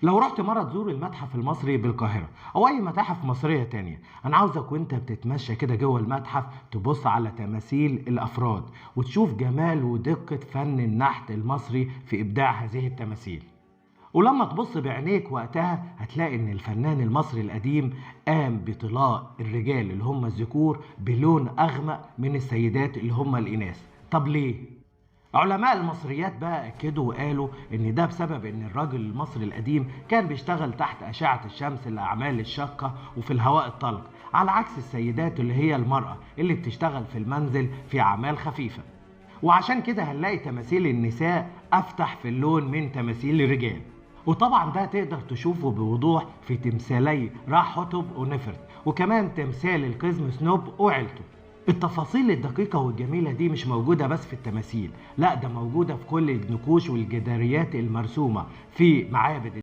لو رحت مرة تزور المتحف المصري بالقاهرة أو أي متاحف مصرية تانية، أنا عاوزك وأنت بتتمشى كده جوه المتحف تبص على تماثيل الأفراد وتشوف جمال ودقة فن النحت المصري في إبداع هذه التماثيل. ولما تبص بعينيك وقتها هتلاقي إن الفنان المصري القديم قام بطلاء الرجال اللي هم الذكور بلون أغمق من السيدات اللي هم الإناث. طب ليه؟ علماء المصريات بقى أكدوا وقالوا إن ده بسبب إن الراجل المصري القديم كان بيشتغل تحت أشعة الشمس الأعمال الشاقة وفي الهواء الطلق، على عكس السيدات اللي هي المرأة اللي بتشتغل في المنزل في أعمال خفيفة. وعشان كده هنلاقي تماثيل النساء أفتح في اللون من تماثيل الرجال. وطبعا ده تقدر تشوفه بوضوح في تمثالي راحتب ونفرت، وكمان تمثال القزم سنوب وعيلته. التفاصيل الدقيقة والجميلة دي مش موجودة بس في التماثيل، لا ده موجودة في كل النقوش والجداريات المرسومة في معابد